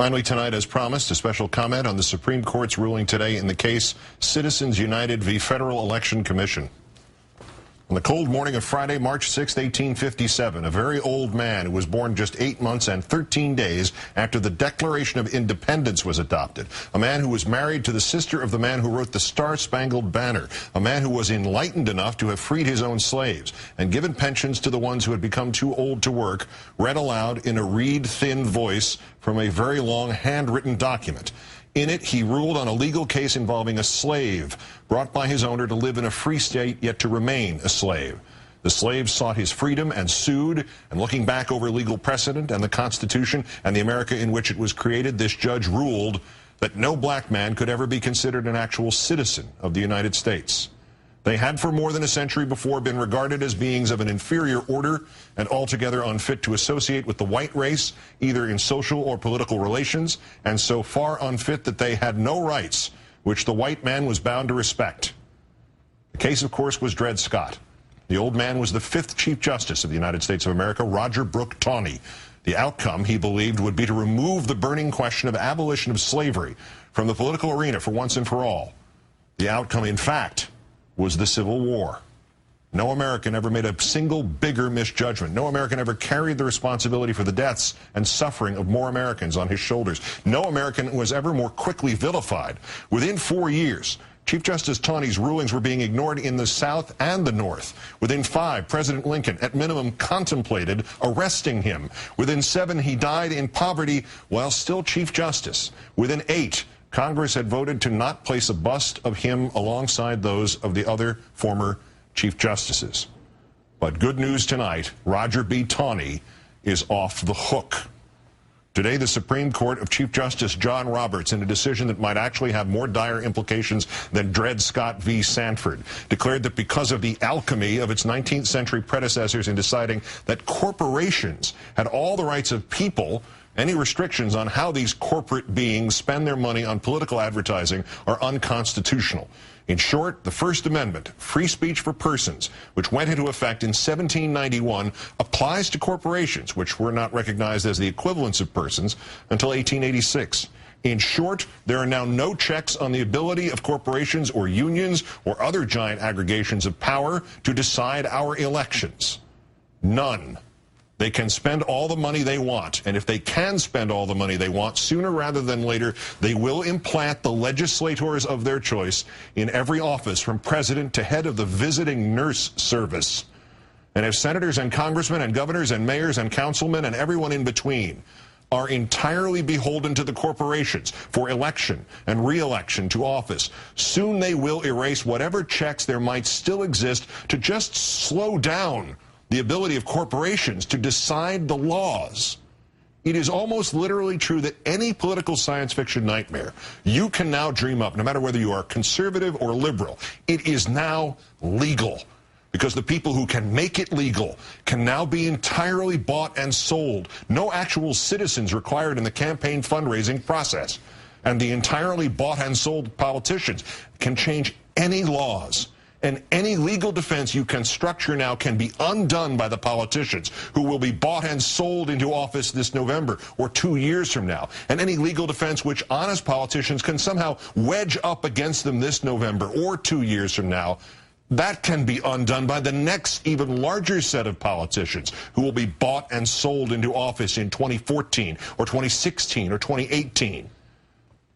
Finally tonight, as promised, a special comment on the Supreme Court's ruling today in the case Citizens United v. Federal Election Commission. On the cold morning of Friday, March 6, 1857, a very old man who was born just 8 months and 13 days after the Declaration of Independence was adopted, a man who was married to the sister of the man who wrote the Star-Spangled Banner, a man who was enlightened enough to have freed his own slaves and given pensions to the ones who had become too old to work, read aloud in a reed-thin voice from a very long handwritten document. In it, he ruled on a legal case involving a slave brought by his owner to live in a free state, yet to remain a slave. The slave sought his freedom and sued, and looking back over legal precedent and the Constitution and the America in which it was created, this judge ruled that no black man could ever be considered an actual citizen of the United States. They had for more than a century before been regarded as beings of an inferior order and altogether unfit to associate with the white race, either in social or political relations, and so far unfit that they had no rights which the white man was bound to respect. The case, of course, was Dred Scott. The old man was the 5th Chief Justice of the United States of America, Roger Brooke Taney. The outcome, he believed, would be to remove the burning question of abolition of slavery from the political arena for once and for all. The outcome, in fact, was the Civil War. No American ever made a single bigger misjudgment. No American ever carried the responsibility for the deaths and suffering of more Americans on his shoulders. No American was ever more quickly vilified. Within 4 years, Chief Justice Taney's rulings were being ignored in the South and the North. Within 5, President Lincoln, at minimum, contemplated arresting him. Within 7, he died in poverty while still Chief Justice. Within 8, Congress had voted to not place a bust of him alongside those of the other former Chief Justices. But good news tonight, Roger B. Taney is off the hook. Today, the Supreme Court of Chief Justice John Roberts, in a decision that might actually have more dire implications than Dred Scott v. Sanford, declared that because of the alchemy of its 19th century predecessors in deciding that corporations had all the rights of people, any restrictions on how these corporate beings spend their money on political advertising are unconstitutional. In short, the First Amendment, free speech for persons, which went into effect in 1791, applies to corporations, which were not recognized as the equivalents of persons until 1886. In short, there are now no checks on the ability of corporations or unions or other giant aggregations of power to decide our elections. None. They can spend all the money they want, and if they can spend all the money they want, sooner rather than later, they will implant the legislators of their choice in every office, from president to head of the visiting nurse service. And if senators and congressmen and governors and mayors and councilmen and everyone in between are entirely beholden to the corporations for election and re-election to office, soon they will erase whatever checks there might still exist to just slow down the ability of corporations to decide the laws. It is almost literally true that any political science fiction nightmare you can now dream up, no matter whether you are conservative or liberal, it is now legal. Because the people who can make it legal can now be entirely bought and sold. No actual citizens required in the campaign fundraising process. And the entirely bought and sold politicians can change any laws. And any legal defense you can structure now can be undone by the politicians who will be bought and sold into office this November or 2 years from now. And any legal defense which honest politicians can somehow wedge up against them this November or 2 years from now, that can be undone by the next even larger set of politicians who will be bought and sold into office in 2014 or 2016 or 2018.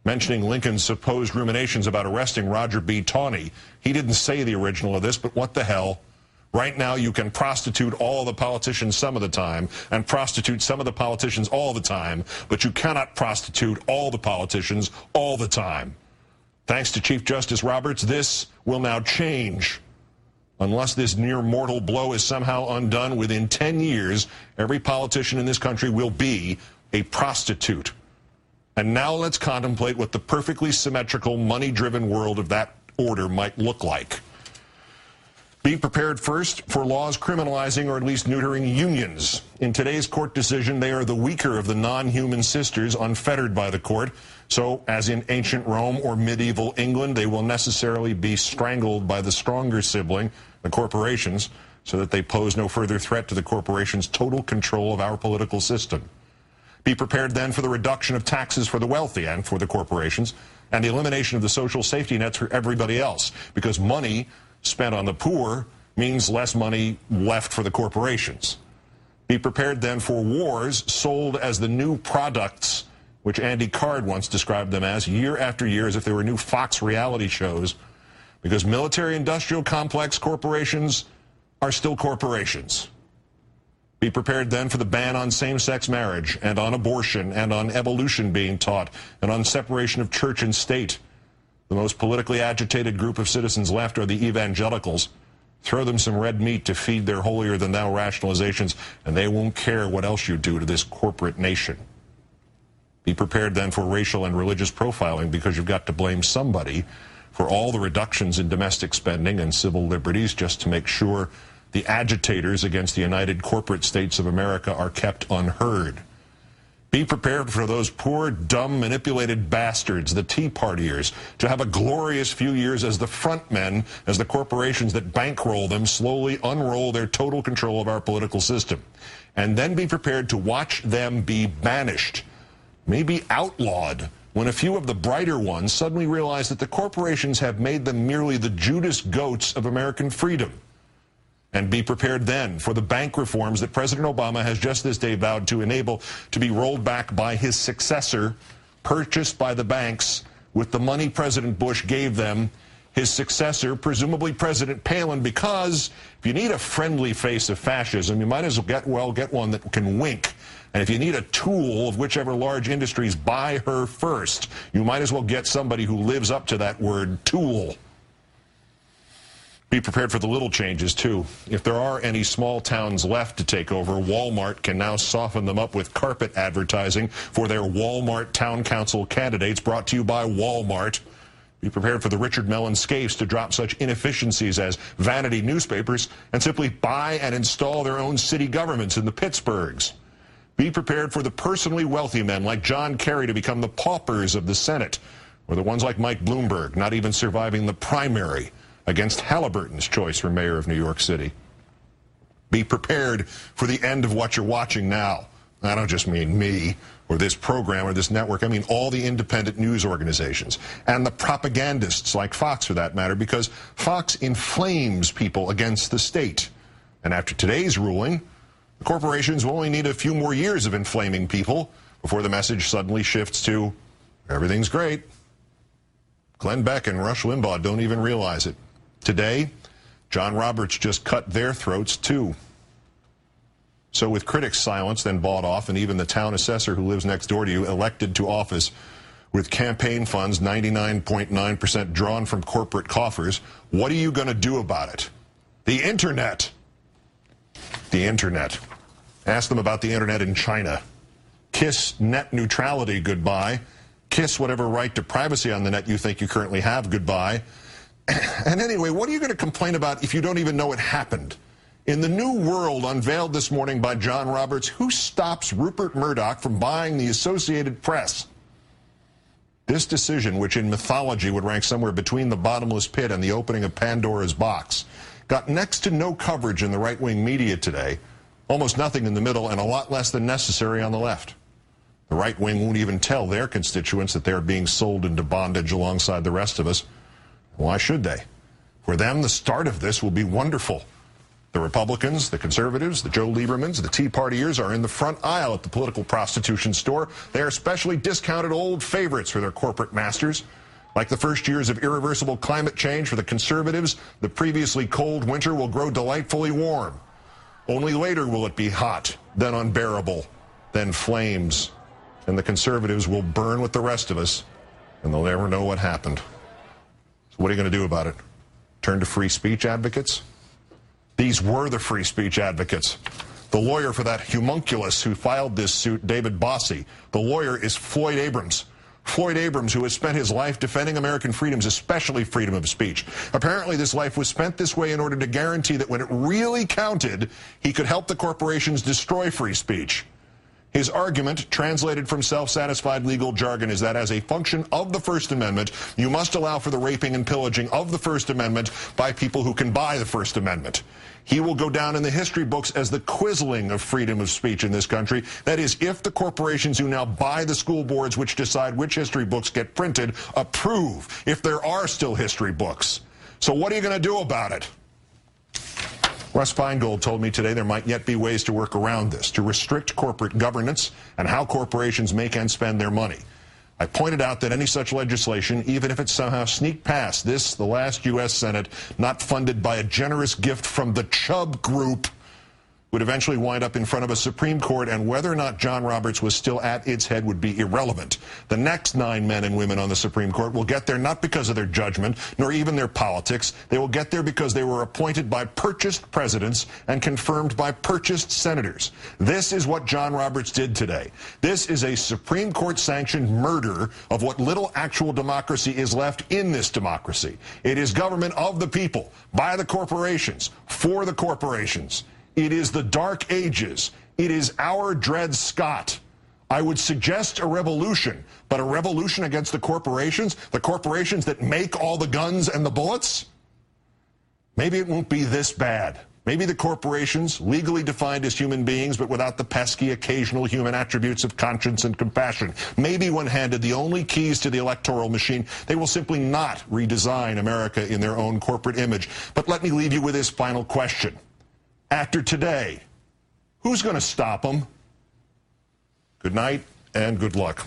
Mentioning Lincoln's supposed ruminations about arresting Roger B. Taney, he didn't say the original of this, but what the hell? Right now you can prostitute all the politicians some of the time and prostitute some of the politicians all the time, but you cannot prostitute all the politicians all the time. Thanks to Chief Justice Roberts, this will now change. Unless this near mortal blow is somehow undone, within 10 years, every politician in this country will be a prostitute. And now let's contemplate what the perfectly symmetrical, money-driven world of that order might look like. Be prepared first for laws criminalizing or at least neutering unions. In today's court decision, they are the weaker of the non-human sisters unfettered by the court. So, as in ancient Rome or medieval England, they will necessarily be strangled by the stronger sibling, the corporations, so that they pose no further threat to the corporations' total control of our political system. Be prepared then for the reduction of taxes for the wealthy and for the corporations, and the elimination of the social safety nets for everybody else, because money spent on the poor means less money left for the corporations. Be prepared then for wars sold as the new products, which Andy Card once described them as, year after year, as if they were new Fox reality shows, because military-industrial complex corporations are still corporations. Be prepared then for the ban on same-sex marriage and on abortion and on evolution being taught and on separation of church and state. The most politically agitated group of citizens left are the evangelicals. Throw them some red meat to feed their holier-than-thou rationalizations, and they won't care what else you do to this corporate nation. Be prepared then for racial and religious profiling, because you've got to blame somebody for all the reductions in domestic spending and civil liberties just to make sure the agitators against the United Corporate States of America are kept unheard. Be prepared for those poor, dumb, manipulated bastards, the Tea Partiers, to have a glorious few years as the front men, as the corporations that bankroll them slowly unroll their total control of our political system. And then be prepared to watch them be banished, maybe outlawed, when a few of the brighter ones suddenly realize that the corporations have made them merely the Judas goats of American freedom. And be prepared then for the bank reforms that President Obama has just this day vowed to enable to be rolled back by his successor, purchased by the banks with the money President Bush gave them, his successor, presumably President Palin, because if you need a friendly face of fascism, you might as well get one that can wink. And if you need a tool of whichever large industries buy her first, you might as well get somebody who lives up to that word, tool. Be prepared for the little changes, too. If there are any small towns left to take over, Walmart can now soften them up with carpet advertising for their Walmart Town Council candidates, brought to you by Walmart. Be prepared for the Richard Mellon scapes to drop such inefficiencies as vanity newspapers and simply buy and install their own city governments in the Pittsburghs. Be prepared for the personally wealthy men like John Kerry to become the paupers of the Senate, or the ones like Mike Bloomberg, not even surviving the primary against Halliburton's choice for mayor of New York City. Be prepared for the end of what you're watching now. I don't just mean me or this program or this network. I mean all the independent news organizations and the propagandists like Fox, for that matter, because Fox inflames people against the state. And after today's ruling, the corporations will only need a few more years of inflaming people before the message suddenly shifts to everything's great. Glenn Beck and Rush Limbaugh don't even realize it. Today, John Roberts just cut their throats, too. So with critics silenced, then bought off, and even the town assessor who lives next door to you elected to office with campaign funds 99.9% drawn from corporate coffers, what are you going to do about it? The Internet. The Internet. Ask them about the Internet in China. Kiss net neutrality goodbye. Kiss whatever right to privacy on the net you think you currently have goodbye. And anyway, what are you going to complain about if you don't even know it happened? In the new world unveiled this morning by John Roberts, who stops Rupert Murdoch from buying the Associated Press? This decision, which in mythology would rank somewhere between the bottomless pit and the opening of Pandora's box, got next to no coverage in the right-wing media today, almost nothing in the middle, and a lot less than necessary on the left. The right wing won't even tell their constituents that they're being sold into bondage alongside the rest of us. Why should they? For them, the start of this will be wonderful. The Republicans, the conservatives, the Joe Liebermans, the Tea Partiers are in the front aisle at the political prostitution store. They are specially discounted old favorites for their corporate masters. Like the first years of irreversible climate change for the conservatives, the previously cold winter will grow delightfully warm. Only later will it be hot, then unbearable, then flames. And the conservatives will burn with the rest of us, and they'll never know what happened. So what are you going to do about it? Turn to free speech advocates? These were the free speech advocates. The lawyer for that homunculus who filed this suit, David Bossie, the lawyer is Floyd Abrams. Floyd Abrams, who has spent his life defending American freedoms, especially freedom of speech. Apparently, this life was spent this way in order to guarantee that when it really counted, he could help the corporations destroy free speech. His argument, translated from self-satisfied legal jargon, is that as a function of the First Amendment, you must allow for the raping and pillaging of the First Amendment by people who can buy the First Amendment. He will go down in the history books as the Quisling of freedom of speech in this country. That is, if the corporations who now buy the school boards which decide which history books get printed approve, if there are still history books. So what are you going to do about it? Russ Feingold told me today there might yet be ways to work around this, to restrict corporate governance and how corporations make and spend their money. I pointed out that any such legislation, even if it somehow sneaked past this, the last U.S. Senate, not funded by a generous gift from the Chubb Group, would eventually wind up in front of a Supreme Court, and whether or not John Roberts was still at its head would be irrelevant. The next 9 men and women on the Supreme Court will get there not because of their judgment, nor even their politics. They will get there because they were appointed by purchased presidents and confirmed by purchased senators. This is what John Roberts did today. This is a Supreme Court-sanctioned murder of what little actual democracy is left in this democracy. It is government of the people, by the corporations, for the corporations. It is the Dark Ages. It is our Dred Scott. I would suggest a revolution, but a revolution against the corporations that make all the guns and the bullets? Maybe it won't be this bad. Maybe the corporations, legally defined as human beings, but without the pesky occasional human attributes of conscience and compassion. Maybe when handed the only keys to the electoral machine, they will simply not redesign America in their own corporate image. But let me leave you with this final question. After today, who's going to stop them? Good night and good luck.